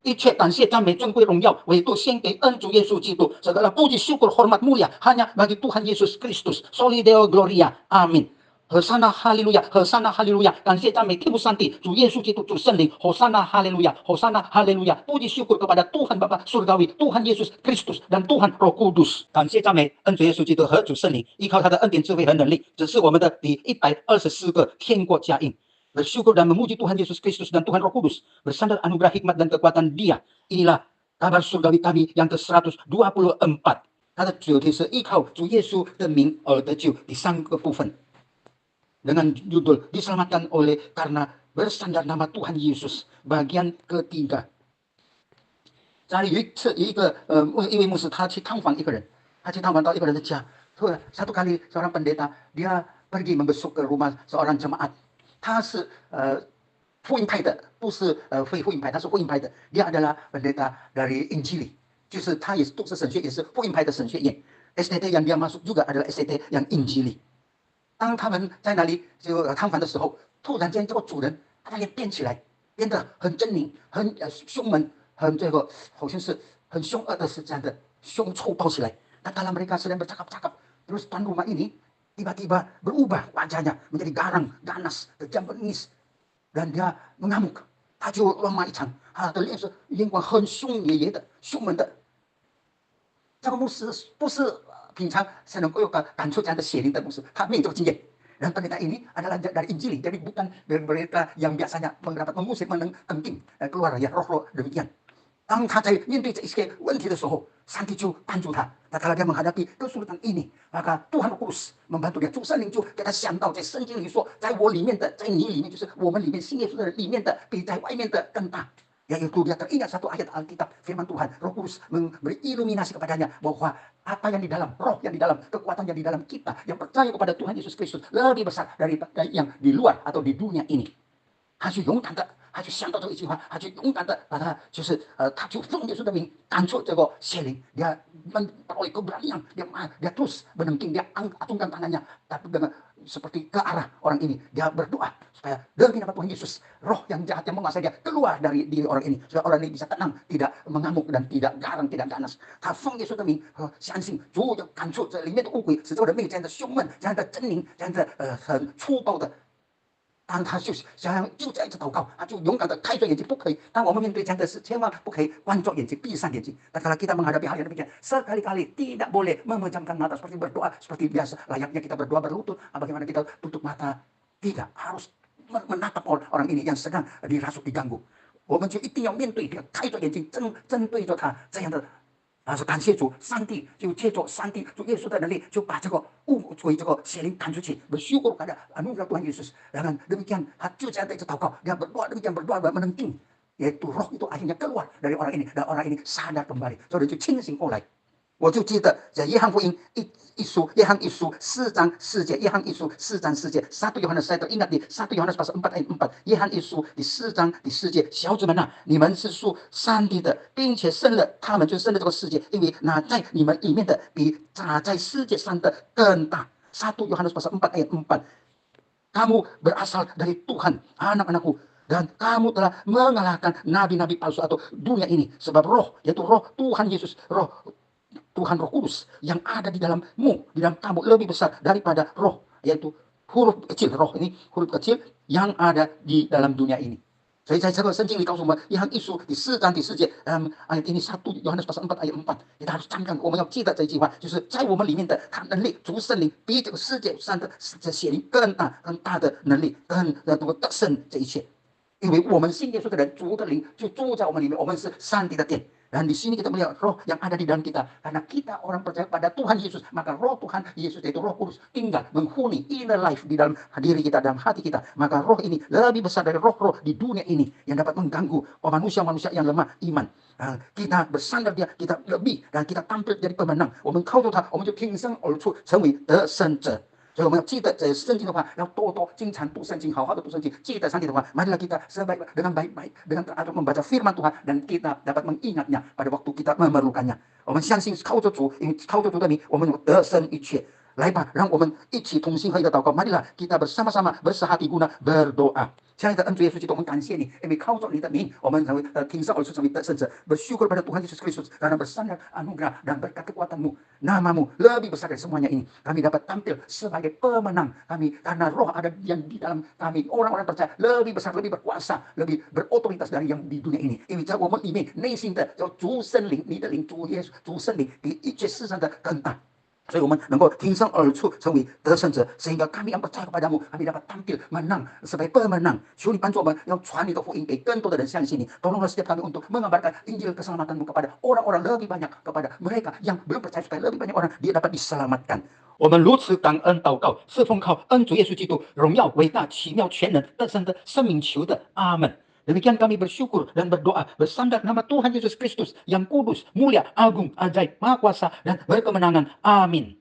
一切感谢、赞美、尊贵、荣耀，唯独献给恩主耶稣基督。Segala puji, syukur, hormat, mulia hanya bagi Tuhan Yesus Kristus. Soli Deo Gloria. Amin. Hosana haleluya, hosana haleluya. 感谢赞美天父上帝，主耶稣基督，主圣灵。Hosana haleluya, hosana haleluya. Puji syukur kepada Tuhan Bapa Surgawi, Tuhan Yesus Kristus dan Tuhan Roh Kudus。感谢赞美恩主耶稣基督和主圣灵，依靠他的恩典、智慧和能力，只是我们的第124个天国家印。Bersyukur dan memuji Tuhan Yesus Kristus dan Tuhan Roh Kudus. Bersandar anugerah hikmat dan kekuatan Dia. Inilah kabar surgawi kami yang ke-124。它的主题是依靠主耶稣的名而得救。第3个部分 dengan judul diselamatkan oleh karena bersandar nama Tuhan Yesus. Bagian ketiga。家里有一位牧师，他去探访一个人，他去探访到一个人的家。Satu kali seorang pendeta dia pergi membesuk ke rumah seorang jemaat。他是福音派的，不是非福音派，他是福音派的。dia adalah pendeta dari Injili， 就是他也是都是神学，也是福音派的神学院。STT yang dia masuk juga adalah STT yang Injili。当他们在那里就探访的时候，突然间这个主人他的脸变起来，变得很狰狞，很凶猛，很好像是很凶恶的，是这样的凶臭爆起来。Dan dalam mereka sedang bercakap-cakap, terus tuan rumah ini tiba-tiba berubah wajahnya menjadi garang, ganas, kejam bengis, dan dia mengamuk。他就乱骂一场，他的脸是眼光很凶爷爷的、凶猛的。这个牧师不是平常才能够感触这样的血淋的牧师，他没有这个经验。Dan pendeta ini adalah dari Injili, jadi bukan dari mereka yang biasanya mendapat mengusir, menengking keluar ya roh-roh demikian。当他在面对这些问题的时候，上帝就帮助他。那kalau dia menghadapi kesulitan ini, maka Tuhan Kudus membantu dia。主圣灵就给他想到，在圣经里说，在我里面的，在你里面，就是我们里面信耶稣的人里面的，比在外面的更大。Yaitu dia teringat satu ayat Alkitab, firman Tuhan, Roh Kudus memberi iluminasi kepadanya bahwa apa yang di dalam, roh yang di dalam, kekuatan yang di dalam kita, yang percaya kepada Tuhan Yesus Kristus lebih besar daripada yang di luar atau di dunia ini。他就勇敢的，他就想到这一句话，他就勇敢的把他他就奉耶稣的名赶出这个邪灵。dia memperoleh keberanian, dia terus menengking, dia acungkan tangannya, tapi dengan seperti ke arah orang ini. Dia berdoa supaya demi nama Tuhan Yesus, roh yang jahat yang menguasai dia keluar dari diri orang ini, supaya orang ini bisa tenang, tidak mengamuk dan tidak garang, tidak ganas。他奉耶稣的名相信主要赶出这里面的污鬼，使这个人没有这样的凶猛、这样的狰狞、这样的很粗暴的。当他就想就这样子祷告，他就勇敢的开着眼睛，不可以。当我们面对这样的事，千万不可以关着眼睛，闭上眼睛。Dan kalau kita menghadapi hal yang demikian, sekali-kali tidak boleh memejamkan mata seperti berdoa seperti biasa. Layaknya kita berdoa berlutut, bagaimana kita tutup mata? Tidak, harus menatap orang ini yang sedang dirasuk diganggu。我们就一定要面对，开着眼睛，针对着他这样的。感谢主，上帝就借着上帝主耶稣的能力，就把这个污鬼、这个邪灵赶出去。bersyukur kepada anugerah Tuhan Yesus。Dengan demikian，他就这样的一直祷告，dia berdoa demikian berdoa menengking，yaitu roh itu akhirnya keluar dari orang ini， dan orang ini sadar kembali， 所以就清醒过来。我就记得在约翰福音一书4章4节，约翰一书4章4节，1 Yohanes saya teringat di 1 Yohanes pasal 4 ayat 4， 约翰一书第4章第4节，小子们啊，你们是属上帝的，并且生了他们，就生了这个世界，因为那在你们里面的比那在世界上的更大。1 Yohanes pasal 4 ayat 4， kamu berasal dari Tuhan, anak-anakku, dan kamu telah mengalahkan nabi-nabi palsu atau dunia ini, sebab roh, yaitu roh Tuhan Yesus, roh Tuhan Roh Kudus yang ada di dalammu, di dalam kamu lebih besar daripada roh, yaitu huruf kecil, roh ini huruf kecil yang ada di dalam dunia ini。所以在这个圣经里告诉我们，约翰一书第4章第4节，ayat ini 1 Yohanes pasal 4 ayat 4， kita harus camkan， 我们要记得这句话，就是在我们里面的他能力，主圣灵比这个世界上的邪灵更大的能力，更能够得胜这一切。因为我们信耶稣的人，主的灵就住在我们里面，我们是上帝的殿。Dan di sini kita melihat roh yang ada di dalam kita. Karena kita orang percaya pada Tuhan Yesus, maka roh Tuhan Yesus yaitu Roh Kudus tinggal menghuni inner life di dalam diri kita, dalam hati kita. Maka roh ini lebih besar dari roh-roh di dunia ini yang dapat mengganggu manusia-manusia yang lemah iman. Kita bersandar dia, kita lebih dan kita tampil jadi pemenang. 我们靠着他，我们就挺身而出，成为得胜者。所以我们要记得这圣经的话，要多多经常读圣经，好好的读圣经，记得上帝的话。Marilah kita dengan baik-baik dengan taat membaca firman Tuhan dan kita dapat mengingatnya pada waktu kita memerlukannya。我们相信靠着主，因为靠着主的名，我们有得胜一切。来吧，让我们一起同心合一的祷告。Marilah kita bersama-sama bersehati guna berdoa. 亲爱的恩主耶稣基督，我们感谢你，因为靠着你的名，我们成为挺身而出，成为得胜者。Bersyukur pada Tuhan Yesus Kristus karena bersandar anugerah dan berkat kekuatan-Mu, namamu lebih besar dari semuanya ini. Kami dapat tampil sebagai pemenang. Kami karena roh ada yang di dalam kami, orang-orang percaya lebih besar, lebih berkuasa, lebih berotoritas dari yang di dunia ini. 因为在我们里面内心的叫主圣灵，你的灵，主耶稣，主圣灵比一切世上的更大。所以我们能够挺身而出，成为得胜者，sehingga kami yang percaya kepadamu, kami dapat tampil menang sebagai pemenang. 求你帮助我们，要传你的福音给更多的人相信你。Tolonglah setiap kami untuk mengabarkan Injil keselamatanmu kepada orang-orang lebih banyak, kepada mereka yang belum percaya supaya lebih banyak orang dia dapat diselamatkan. 我们如此感恩祷告，是奉靠恩主耶稣基督荣耀、伟大、奇妙、全能、得胜的生命求的，阿门。Demikian kami bersyukur dan berdoa bersandar nama Tuhan Yesus Kristus yang kudus, mulia, agung, ajaib, maha kuasa, dan berkemenangan. Amin.